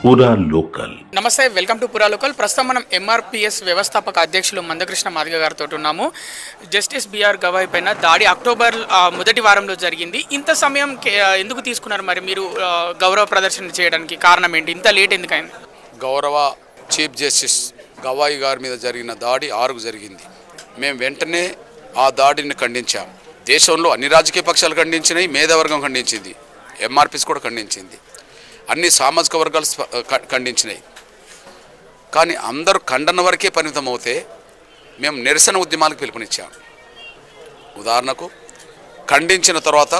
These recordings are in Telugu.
పూరా లోకల్. నమస్తే, వెల్కమ్ టు పూరా లోకల్. ప్రస్తుతం మనం ఎంఆర్పిఎస్ వ్యవస్థాపక అధ్యక్షులు మందకృష్ణ మాదిగ గారితో ఉన్నాము. జస్టిస్ బిఆర్ గవాయ్ పైన దాడి అక్టోబర్ మొదటి వారంలో జరిగింది. ఇంత సమయం ఎందుకు తీసుకున్నారు మరి మీరు గౌరవ ప్రదర్శన చేయడానికి? కారణం ఏంటి? ఇంత లేట్ ఎందుకైంది? గౌరవ చీఫ్ జస్టిస్ గవాయ్ గారి మీద జరిగిన దాడి 6కు జరిగింది. మేము వెంటనే ఆ దాడిని ఖండించాం. దేశంలో అన్ని రాజకీయ పక్షాలు ఖండించినాయి, మేధావర్గం ఖండించింది, ఎంఆర్పిఎస్ కూడా ఖండించింది, అన్ని సామాజిక వర్గాలు ఖండించినాయి. కానీ అందరూ ఖండన వరకే పరిమితం అవుతే మేము నిరసన ఉద్యమాలకు పిలుపునిచ్చాం. ఉదాహరణకు ఖండించిన తర్వాత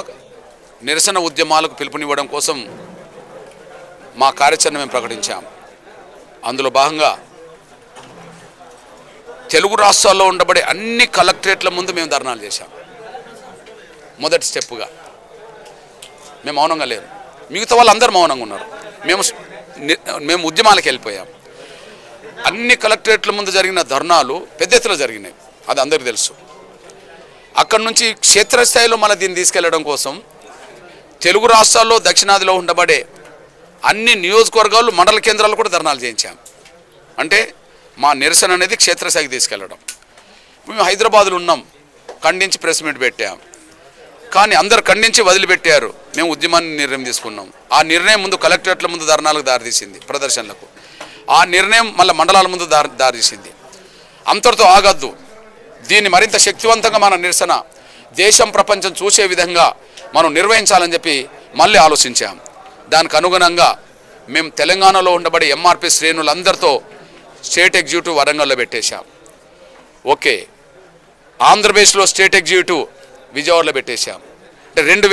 నిరసన ఉద్యమాలకు పిలుపునివ్వడం కోసం మా కార్యాచరణ మేము ప్రకటించాం. అందులో భాగంగా తెలుగు రాష్ట్రాల్లో ఉండబడే అన్ని కలెక్టరేట్ల ముందు మేము ధర్నాలు చేశాం. మొదటి స్టెప్పుగా మేము మౌనంగా లేరు, మిగతా వాళ్ళు అందరూ మౌనంగా ఉన్నారు. మేము ఉద్యమాలకు వెళ్ళిపోయాం. అన్ని కలెక్టరేట్ల ముందు జరిగిన ధర్నాలు పెద్ద ఎత్తున జరిగినాయి, అది అందరికీ తెలుసు. అక్కడి నుంచి క్షేత్రస్థాయిలో మళ్ళీ దీన్ని తీసుకెళ్లడం కోసం తెలుగు రాష్ట్రాల్లో దక్షిణాదిలో ఉండబడే అన్ని నియోజకవర్గాలు మండల కేంద్రాలు కూడా ధర్నాలు చేయించాం. అంటే మా నిరసన అనేది క్షేత్రస్థాయికి తీసుకెళ్లడం. మేము హైదరాబాద్లో ఉన్నాం, ఖండించి ప్రెస్ మీట్ పెట్టాం. కానీ అందరు ఖండించి వదిలిపెట్టారు. మేము ఉద్యమాన్ని నిర్ణయం తీసుకున్నాం. ఆ నిర్ణయం ముందు కలెక్టరేట్ల ముందు ధర్నాలకు దారితీసింది, ప్రదర్శనలకు. ఆ నిర్ణయం మళ్ళీ మండలాల ముందు దారితీసింది. అంతటితో ఆగద్దు, దీన్ని మరింత శక్తివంతంగా మన నిరసన దేశం ప్రపంచం చూసే విధంగా మనం నిర్వహించాలని చెప్పి మళ్ళీ ఆలోచించాం. దానికి అనుగుణంగా మేము తెలంగాణలో ఉండబడే ఎంఆర్పి శ్రేణులందరితో స్టేట్ ఎగ్జిక్యూటివ్ వరంగల్లో పెట్టేశాం. ఓకే, ఆంధ్రప్రదేశ్లో స్టేట్ ఎగ్జిక్యూటివ్ విజయవాడలో పెట్టేశాం. అంటే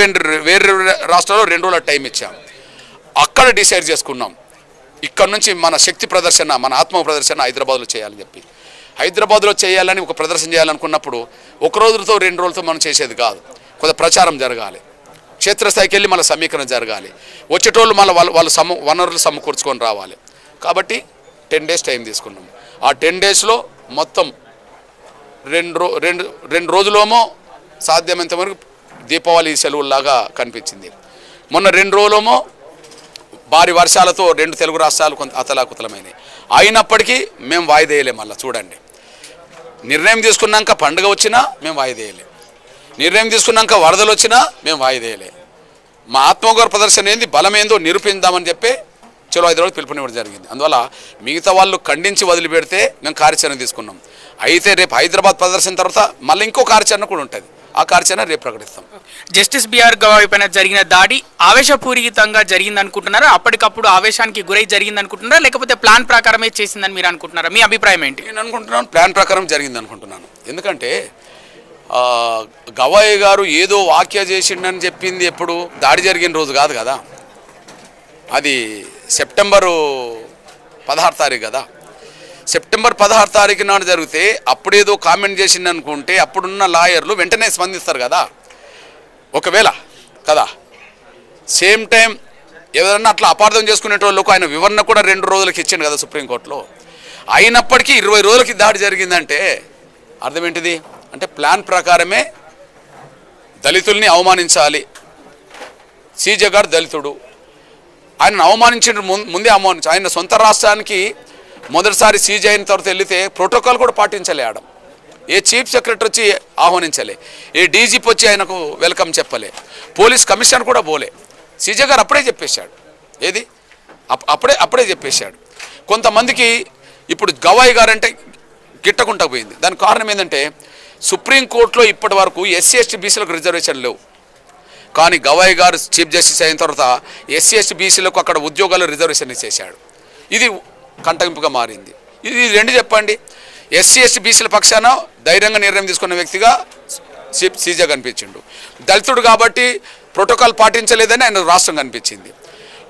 వేరే రాష్ట్రాల్లో 2 రోజుల టైం ఇచ్చాం. అక్కడ డిసైడ్ చేసుకున్నాం, ఇక్కడ నుంచి మన శక్తి ప్రదర్శన, మన ఆత్మ ప్రదర్శన హైదరాబాద్లో చేయాలని చెప్పి. హైదరాబాద్లో చేయాలని ఒక ప్రదర్శన చేయాలనుకున్నప్పుడు 1 రోజులతో 2 రోజులతో మనం చేసేది కాదు. కొంత ప్రచారం జరగాలి, క్షేత్రస్థాయికి వెళ్ళి మళ్ళీ సమీకరణ జరగాలి, వచ్చేటోళ్ళు మళ్ళీ వాళ్ళు వనరులు సమకూర్చుకొని రావాలి. కాబట్టి 10 days టైం తీసుకున్నాం. ఆ 10 daysలో మొత్తం 2 రోజులేమో సాధ్యమైనంత వరకు దీపావళి సెలవుల్లాగా కనిపించింది. మొన్న 2 రోజులేమో భారీ వర్షాలతో 2 తెలుగు రాష్ట్రాలు కొంత అతలాకుతలమైనవి. అయినప్పటికీ మేము వాయిదేయలే. మళ్ళీ చూడండి, నిర్ణయం తీసుకున్నాక పండుగ వచ్చినా మేము వాయిదేయలే, నిర్ణయం తీసుకున్నాక వరదలు వచ్చినా మేము వాయిదేయలే. మా ఆత్మగౌరవ ప్రదర్శన ఏంది, బలమేందో నిరూపిద్దామని చెప్పి చలో 5 రోజులు పిలుపునివ్వడం జరిగింది. అందువల్ల మిగతా వాళ్ళు ఖండించి వదిలిపెడితే మేము కార్యాచరణ తీసుకున్నాం. అయితే రేపు హైదరాబాద్ ప్రదర్శన తర్వాత మళ్ళీ ఇంకో కార్యాచరణ కూడా ఉంటుంది. ఆ కార్యాచరణ రేపు ప్రకటిస్తాం. జస్టిస్ బిఆర్ గవాయ్ పైన జరిగిన దాడి ఆవేశపూరితంగా జరిగింది అనుకుంటున్నారా? అప్పటికప్పుడు ఆవేశానికి గురై జరిగింది అనుకుంటున్నారా, లేకపోతే ప్లాన్ ప్రకారమే చేసిందని మీరు అనుకుంటున్నారా? మీ అభిప్రాయం ఏంటి? నేను అనుకుంటున్నాను ప్లాన్ ప్రకారం జరిగింది అనుకుంటున్నాను. ఎందుకంటే గవాయ్ గారు ఏదో వ్యాఖ్య చేసిండని చెప్పింది ఎప్పుడు దాడి జరిగిన రోజు కాదు కదా, అది సెప్టెంబరు 16 తారీఖు కదా. సెప్టెంబర్ 16 తారీఖు నాడు జరిగితే అప్పుడేదో కామెంట్ చేసింది అనుకుంటే అప్పుడున్న లాయర్లు వెంటనే స్పందిస్తారు కదా, ఒకవేళ కదా. సేమ్ టైం ఎవరన్నా అట్లా అపార్థం చేసుకునేటోళ్ళకు ఆయన వివరణ కూడా 2 రోజులకి ఇచ్చిండు కదా సుప్రీంకోర్టులో. అయినప్పటికీ 20 రోజులకి దాడి జరిగిందంటే అర్థం ఏంటిది? అంటే ప్లాన్ ప్రకారమే దళితుల్ని అవమానించాలి. సీజే గారు దళితుడు, ఆయన అవమానించిన ముందే ఆయన సొంత రాష్ట్రానికి మొదటిసారి సీజే అయిన తర్వాత వెళితే ప్రోటోకాల్ కూడా పాటించలే. ఆడ ఏ చీఫ్ సెక్రటరీ వచ్చి ఆహ్వానించలే, ఏ డీజీపీ వచ్చి ఆయనకు వెల్కమ్ చెప్పలే, పోలీస్ కమిషనర్ కూడా పోలే. సీజే గారు అప్పుడే చెప్పేశాడు. ఏది అప్పుడే చెప్పేశాడు. కొంతమందికి ఇప్పుడు గవాయ్ గారు అంటే గిట్టకుండా పోయింది. దానికి కారణం ఏంటంటే సుప్రీంకోర్టులో ఇప్పటి వరకు ఎస్సీ ఎస్టీ బీసీలకు రిజర్వేషన్ లేవు. కానీ గవాయ్ గారు చీఫ్ జస్టిస్ అయిన తర్వాత ఎస్సీ ఎస్టీ బీసీలకు అక్కడ ఉద్యోగాలు రిజర్వేషన్ ఇచ్చేశాడు. ఇది కంటగింపుగా మారింది. ఇది 2 చెప్పండి. ఎస్సీ ఎస్టీ బీసీల పక్షాన ధైర్యంగా నిర్ణయం తీసుకున్న వ్యక్తిగా సీజే కనిపించిండు. దళితుడు కాబట్టి ప్రోటోకాల్ పాటించలేదని ఆయన రాష్ట్రం కనిపించింది.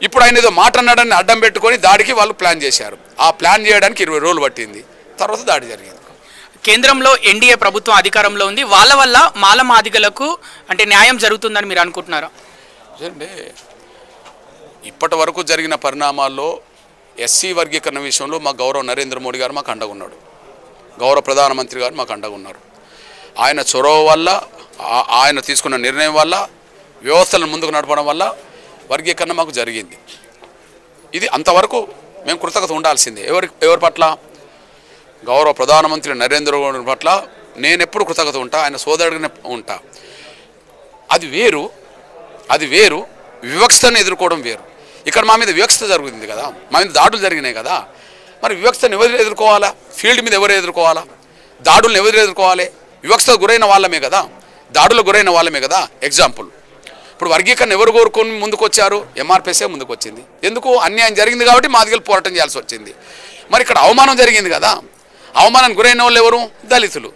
ఇప్పుడు ఆయన ఏదో మాట అన్నాడని అడ్డం పెట్టుకొని దాడికి వాళ్ళు ప్లాన్ చేశారు. ఆ ప్లాన్ చేయడానికి 20 రోజులు పట్టింది. తర్వాత దాడి జరిగింది. కేంద్రంలో ఎన్డీఏ ప్రభుత్వం అధికారంలో ఉంది, వాళ్ళ వల్ల మాల మాదిగలకు అంటే న్యాయం జరుగుతుందని మీరు అనుకుంటున్నారా? అంటే ఇప్పటి వరకు జరిగిన పరిణామాల్లో ఎస్సీ వర్గీకరణ విషయంలో మా గౌరవ నరేంద్ర మోడీ గారు మాకు అండగా ఉన్నాడు, గౌరవ ప్రధానమంత్రి గారు మాకు అండగా ఉన్నారు. ఆయన చొరవ వల్ల, ఆయన తీసుకున్న నిర్ణయం వల్ల, వ్యవస్థలను ముందుకు నడపడం వల్ల వర్గీకరణ మాకు జరిగింది. ఇది అంతవరకు మేము కృతజ్ఞత ఉండాల్సిందే. ఎవరి పట్ల? గౌరవ ప్రధానమంత్రి నరేంద్ర మోడీ పట్ల నేను ఎప్పుడు కృతజ్ఞత ఉంటా, ఆయన సోదరుడిని ఉంటా. అది వేరు, వివక్షను ఎదుర్కోవడం వేరు. ఇక్కడ మా మీద వివక్ష జరుగుతుంది కదా, మా మీద దాడులు జరిగినాయి కదా. మరి వివక్షను ఎవరు ఎదుర్కోవాలా? ఫీల్డ్ మీద ఎవరు ఎదుర్కోవాలా? దాడులను ఎవరు ఎదుర్కోవాలి? వివక్షకు గురైన వాళ్ళమే కదా, దాడులకు గురైన వాళ్ళమే కదా. ఎగ్జాంపుల్, ఇప్పుడు వర్గీకరణ ఎవరు కోరుకొని ముందుకు వచ్చారు? ఎంఆర్పిఎస్ఏ ముందుకు వచ్చింది. ఎందుకు? అన్యాయం జరిగింది కాబట్టి మా దగ్గర పోరాటం చేయాల్సి వచ్చింది. మరి ఇక్కడ అవమానం జరిగింది కదా, అవమానానికి గురైన వాళ్ళు ఎవరు? దళితులు.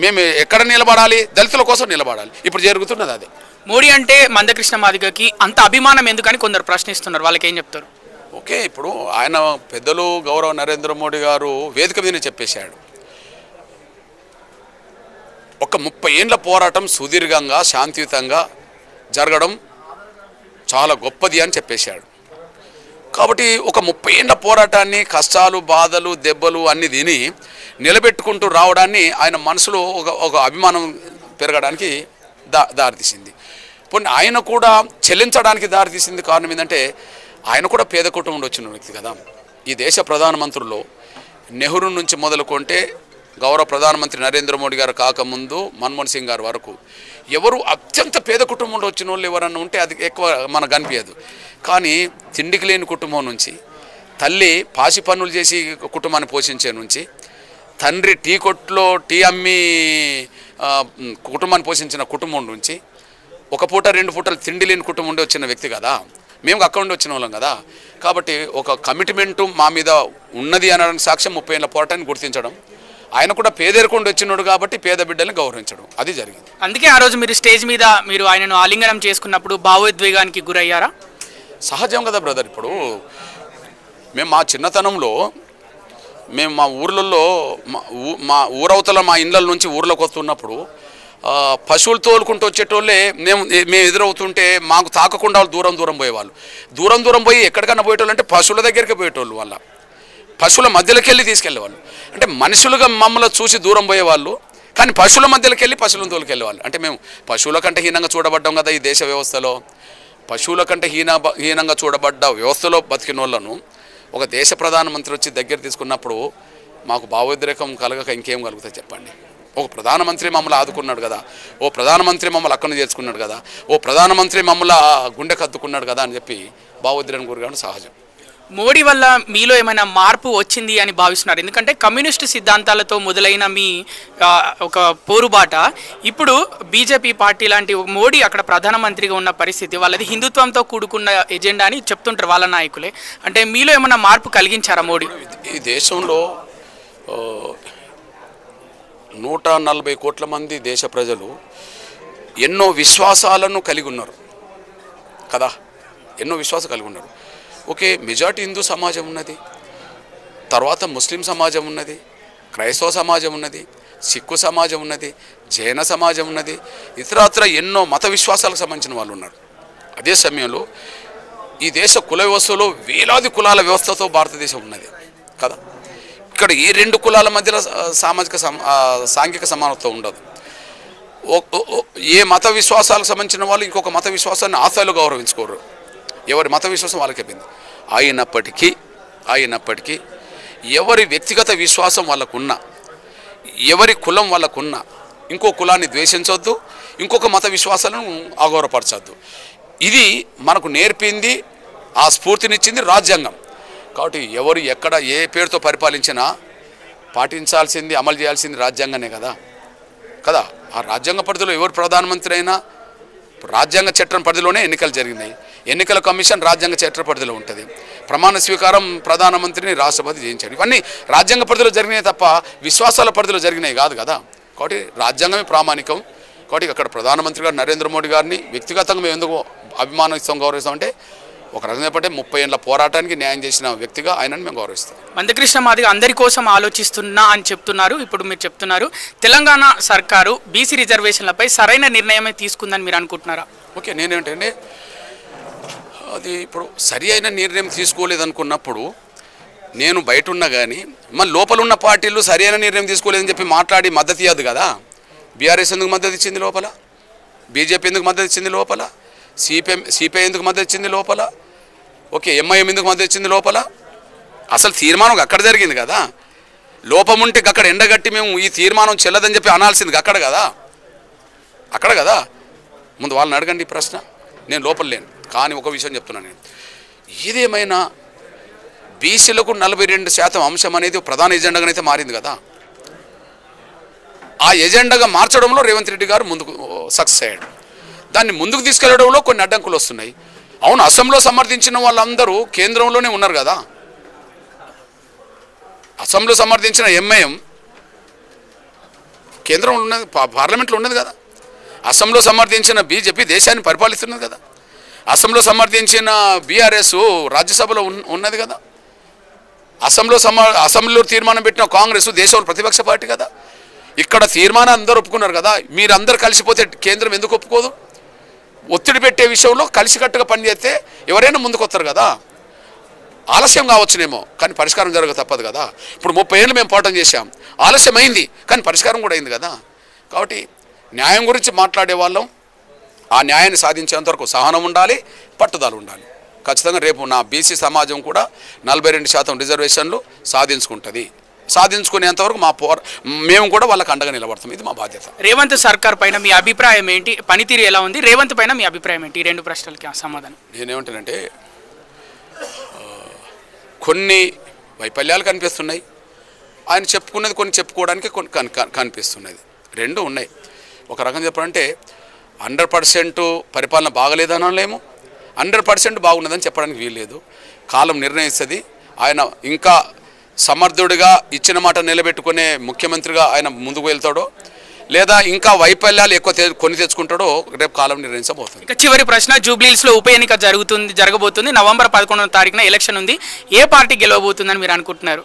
మేము ఎక్కడ నిలబడాలి? దళితుల కోసం నిలబడాలి. ఇప్పుడు జరుగుతున్నది అదే. మోడీ అంటే మందకృష్ణ మాదిగకి అంత అభిమానం ఎందుకని కొందరు ప్రశ్నిస్తున్నారు, వాళ్ళకి ఏం చెప్తారు? ఓకే, ఇప్పుడు ఆయన పెద్దలు గౌరవ నరేంద్ర మోడీ గారు వేదిక మీదనే చెప్పేశాడు, ఒక 30 ఏళ్ల పోరాటం సుదీర్ఘంగా శాంతియుతంగా జరగడం చాలా గొప్పది అని చెప్పేశాడు. కాబట్టి ఒక 30 ఏళ్ల పోరాటాన్ని కష్టాలు, బాధలు, దెబ్బలు అన్ని తిని నిలబెట్టుకుంటూ రావడాన్ని ఆయన మనసులో ఒక అభిమానం పెరగడానికి దారితీసింది. పోనీ ఆయన కూడా చెల్లించడానికి దారితీసింది. కారణం ఏంటంటే ఆయన కూడా పేద కుటుంబం వచ్చిన వ్యక్తి కదా. ఈ దేశ ప్రధానమంత్రుల్లో నెహ్రూ నుంచి మొదలుకుంటే గౌరవ ప్రధానమంత్రి నరేంద్ర మోడీ గారు కాకముందు మన్మోహన్ సింగ్ గారు వరకు ఎవరు అత్యంత పేద కుటుంబంలో వచ్చిన వాళ్ళు ఎవరన్నా ఉంటే అది ఎక్కువ మనకు కనిపించదు. కానీ తిండికి లేని కుటుంబం నుంచి, తల్లి పాసి పనులు చేసి కుటుంబాన్ని పోషించే నుంచి, తండ్రి టీ కొట్లో టీ అమ్మి కుటుంబాన్ని పోషించిన కుటుంబం నుంచి, ఒక పూట 2 పూటలు తిండి లేని కుటుంబం ఉండి వచ్చిన వ్యక్తి కదా. మేము అక్కడ ఉండి వచ్చిన వాళ్ళం కదా. కాబట్టి ఒక కమిట్మెంటు మా మీద ఉన్నది అనడానికి సాక్ష్యం 30 ఏళ్ల పోరాటాన్ని గుర్తించడం. ఆయన కూడా పేదరికండి వచ్చినాడు కాబట్టి పేద బిడ్డల్ని గౌరవించడం, అది జరిగింది. అందుకే ఆ రోజు మీరు స్టేజ్ మీద మీరు ఆయనను ఆలింగనం చేసుకున్నప్పుడు భావోద్వేగానికి గురయ్యారా? సహజం కదా బ్రదర్. ఇప్పుడు మేము మా చిన్నతనంలో మేము మా ఊర్లలో మా ఊరవతల మా ఇళ్ళ నుంచి ఊర్లోకి వస్తున్నప్పుడు పశువులు తోలుకుంటూ వచ్చేటోళ్ళే మేము ఎదురవుతుంటే మాకు తాకకుండా వాళ్ళు దూరం పోయేవాళ్ళు. దూరం పోయి ఎక్కడికన్నా పోయేటోళ్ళు అంటే పశువుల దగ్గరికి పోయేటోళ్ళు. వాళ్ళ పశువుల మధ్యలోకి వెళ్ళి తీసుకెళ్ళేవాళ్ళు. అంటే మనుషులుగా మమ్మల్ని చూసి దూరం పోయేవాళ్ళు, కానీ పశువుల మధ్యలోకి వెళ్ళి పశువులను తోలుకెళ్ళేవాళ్ళు. అంటే మేము పశువుల కంటే హీనంగా చూడబడ్డాం కదా ఈ దేశ వ్యవస్థలో. పశువుల కంటే హీనంగా చూడబడ్డ వ్యవస్థలో బతికిన వాళ్ళను ఒక దేశ ప్రధానమంత్రి వచ్చి దగ్గర తీసుకున్నప్పుడు మాకు భావోద్రేకం కలగక ఇంకేం కలుగుతుంది చెప్పండి? ఒక ప్రధానమంత్రి మమ్మల్ని ఆదుకున్నాడు కదా, ఓ ప్రధానమంత్రి మమ్మల్ని అక్కడిని చేర్చుకున్నాడు కదా, ఓ ప్రధానమంత్రి మమ్మల్ని గుండె కత్తుకున్నాడు కదా అని చెప్పి భావోద్రేకం గురిగాను సహజం. మోడీ వల్ల మీలో ఏమైనా మార్పు వచ్చింది అని భావిస్తున్నారు? ఎందుకంటే కమ్యూనిస్టు సిద్ధాంతాలతో మొదలైన మీ ఒక పోరుబాట ఇప్పుడు బీజేపీ పార్టీ లాంటి మోడీ అక్కడ ప్రధానమంత్రిగా ఉన్న పరిస్థితి, వాళ్ళది హిందుత్వంతో కూడుకున్న ఎజెండా అని చెప్తుంటారు వాళ్ళ నాయకులే. అంటే మీలో ఏమైనా మార్పు కలిగించారా మోడీ? ఈ దేశంలో 140 కోట్ల మంది దేశ ప్రజలు ఎన్నో విశ్వాసాలను కలిగి ఉన్నారు కదా, ఎన్నో విశ్వాసాలు కలిగి ఉన్నారు. ఓకే, మెజారిటీ హిందూ సమాజం ఉన్నది, తర్వాత ముస్లిం సమాజం ఉన్నది, క్రైస్తవ సమాజం ఉన్నది, సిక్కు సమాజం ఉన్నది, జైన సమాజం ఉన్నది, ఇతరత్ర ఎన్నో మత విశ్వాసాలకు సంబంధించిన వాళ్ళు ఉన్నారు. అదే సమయంలో ఈ దేశ కుల వ్యవస్థలో వేలాది కులాల వ్యవస్థతో భారతదేశం ఉన్నది కదా. ఇక్కడ ఈ 2 కులాల మధ్యలో సాంఘిక సమానత్వం ఉండదు. ఏ మత విశ్వాసాలకు సంబంధించిన వాళ్ళు ఇంకొక మత విశ్వాసాన్ని ఆశలు గౌరవించుకోరు. ఎవరి మత విశ్వాసం వాళ్ళకి అయిపోయింది. అయినప్పటికీ ఎవరి వ్యక్తిగత విశ్వాసం వాళ్ళకున్నా, ఎవరి కులం వాళ్ళకున్నా ఇంకో కులాన్ని ద్వేషించవద్దు, ఇంకొక మత విశ్వాసాలను అగౌరవపరచద్దు. ఇది మనకు నేర్పింది, ఆ స్ఫూర్తినిచ్చింది రాజ్యాంగం. కాబట్టి ఎవరు ఎక్కడ ఏ పేరుతో పరిపాలించినా పాటించాల్సింది, అమలు చేయాల్సింది రాజ్యాంగానే కదా. ఆ రాజ్యాంగ పరిధిలో ఎవరు ప్రధానమంత్రి అయినా రాజ్యాంగ చట్టం పరిధిలోనే ఎన్నికలు జరిగినాయి. ఎన్నికల కమిషన్ రాజ్యాంగ చట్ట పరిధిలో ఉంటుంది. ప్రమాణ స్వీకారం ప్రధానమంత్రిని రాష్ట్రపతి చేయించాడు. ఇవన్నీ రాజ్యాంగ పరిధిలో జరిగినాయి తప్ప విశ్వాసాల పరిధిలో జరిగినాయి కాదు కదా. కాబట్టి రాజ్యాంగమే ప్రామాణికం. కాబట్టి అక్కడ ప్రధానమంత్రి గారు నరేంద్ర మోడీ గారిని వ్యక్తిగతంగా మేము ఎందుకు అభిమానిస్తాం, గౌరవిస్తాం అంటే ఒక రకంగా చెప్పంటే 30 ఏళ్ల పోరాటానికి న్యాయం చేసిన వ్యక్తిగా ఆయనను మేము గౌరవిస్తాం. మందకృష్ణ మాదిగ అందరి కోసం ఆలోచిస్తున్నా అని చెప్తున్నారు. ఇప్పుడు మీరు చెప్తున్నారు తెలంగాణ సర్కారు బీసీ రిజర్వేషన్లపై సరైన నిర్ణయమే తీసుకుందని మీరు అనుకుంటున్నారా? ఓకే, నేనేంటంటే అది ఇప్పుడు సరి అయిన నిర్ణయం తీసుకోలేదనుకున్నప్పుడు నేను బయట ఉన్నా కానీ మన లోపల ఉన్న పార్టీలు సరి అయిన నిర్ణయం తీసుకోలేదని చెప్పి మాట్లాడి మద్దతు ఇవ్వదు కదా. బీఆర్ఎస్ ఎందుకు మద్దతు ఇచ్చింది లోపల, బీజేపీ ఎందుకు మద్దతు ఇచ్చింది లోపల, సిపిఐ ఎందుకు మద్దతు ఇచ్చింది లోపల, ఓకే ఎంఐఎం ఎందుకు మద్దతు ఇచ్చింది లోపల? అసలు తీర్మానం అక్కడ జరిగింది కదా. లోపం ఉంటే అక్కడ ఎండగట్టి మేము ఈ తీర్మానం చెల్లదని చెప్పి అనాల్సింది అక్కడ కదా. ముందు వాళ్ళని అడగండి ఈ ప్రశ్న. నేను లోపల లేను, కానీ ఒక విషయం చెప్తున్నాను నేను. ఏదేమైనా బీసీలకు 42% అంశం అనేది ప్రధాన ఎజెండాగానైతే మారింది కదా. ఆ ఎజెండాగా మార్చడంలో రేవంత్ రెడ్డి గారు ముందుకు సక్సెస్ అయ్యాడు. దాన్ని ముందుకు తీసుకెళ్లడంలో కొన్ని అడ్డంకులు వస్తున్నాయి. అవును, అసెంబ్లీలో సమర్థించిన వాళ్ళందరూ కేంద్రంలోనే ఉన్నారు కదా. అసెంబ్లీలో సమర్థించిన ఎంఐఎం కేంద్రంలో ఉన్నది, పార్లమెంట్లో ఉన్నది కదా. అసెంబ్లీలో సమర్థించిన బీజేపీ దేశాన్ని పరిపాలిస్తున్నది కదా. అసెంబ్లీలో సమర్థించిన బీఆర్ఎస్ రాజ్యసభలో ఉన్నది కదా. అసెంబ్లీలో తీర్మానం పెట్టిన కాంగ్రెస్ దేశంలో ప్రతిపక్ష పార్టీ కదా. ఇక్కడ తీర్మానం అందరూ ఒప్పుకున్నారు కదా. మీరందరూ కలిసిపోతే కేంద్రం ఎందుకు ఒప్పుకోదు? ఒత్తిడి పెట్టే విషయంలో కలిసికట్టుగా పనిచేస్తే ఎవరైనా ముందుకు వస్తారు కదా. ఆలస్యం కావచ్చునేమో, కానీ పరిష్కారం జరగక తప్పదు కదా. ఇప్పుడు 30 ఏళ్ళు మేము పోరాటం చేశాం, ఆలస్యం అయింది కానీ పరిష్కారం కూడా అయింది కదా. కాబట్టి న్యాయం గురించి మాట్లాడే వాళ్ళం ఆ న్యాయాన్ని సాధించేంతవరకు సహనం ఉండాలి, పట్టుదల ఉండాలి. ఖచ్చితంగా రేపు నా బీసీ సమాజం కూడా 42% రిజర్వేషన్లు సాధించుకుంటుంది. సాధించుకునేంతవరకు మేము కూడా వాళ్ళకి అండగా నిలబడతాం. ఇది మా బాధ్యత. రేవంత్ సర్కార్ పైన మీ అభిప్రాయం ఏంటి? పనితీరు ఎలా ఉంది? రేవంత్ పైన మీ అభిప్రాయం ఏంటి? ఈ 2 ప్రశ్నలకి సమాధానం. నేనేమంటానంటే కొన్ని వైఫల్యాలు కనిపిస్తున్నాయి, ఆయన చెప్పుకున్నది కొన్ని చెప్పుకోవడానికి కొన్ని కనిపిస్తున్నది. 2 ఉన్నాయి. ఒక రకం చెప్పాలంటే 100% పరిపాలన బాగలేదనలేము, 100% బాగున్నదని చెప్పడానికి వీల్లేదు. కాలం నిర్ణయిస్తుంది. ఆయన ఇంకా సమర్థుడిగా ఇచ్చిన మాట నిలబెట్టుకునే ముఖ్యమంత్రిగా ఆయన ముందుకు వెళ్తాడో, లేదా ఇంకా వైఫల్యాలు ఎక్కువ కొని తెచ్చుకుంటాడో రేపు కాలం నిర్ణయించబోతుంది. ఇక చివరి ప్రశ్న, జూబ్లీహిల్స్లో ఉప ఎన్నిక జరగబోతుంది. నవంబర్ 11వ తారీఖున ఎలక్షన్ ఉంది. ఏ పార్టీ గెలవబోతుందని మీరు అనుకుంటున్నారు?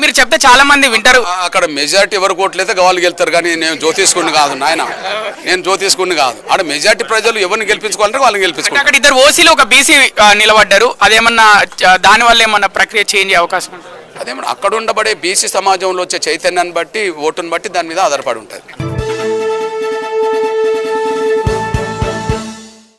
మీరు చెప్తే చాలా మంది వింటారు. అక్కడ మెజారిటీ ఎవరు కోట్లయితే వాళ్ళు గెలుతారు, కానీ నేను జ్యోతిష్కుడిని కాదు నాయన, నేను జ్యోతిష్కుడిని కాదు. ఆడ మెజారిటీ ప్రజలు ఎవరిని గెలిపించుకోవాలంటే వాళ్ళని గెలిపించుకోవాలి. అక్కడ 2 ఓసీలు ఒక బీసీ నిలబడ్డారు. అదేమన్నా దానివల్ల ఏమన్నా ప్రక్రియ చేంజ్ అయ్యే అవకాశం ఉంటుంది? అదేమన్నా అక్కడ ఉండబడే బీసీ సమాజంలో వచ్చే చైతన్యాన్ని బట్టి, ఓటును బట్టి దాని మీద ఆధారపడి ఉంటుంది.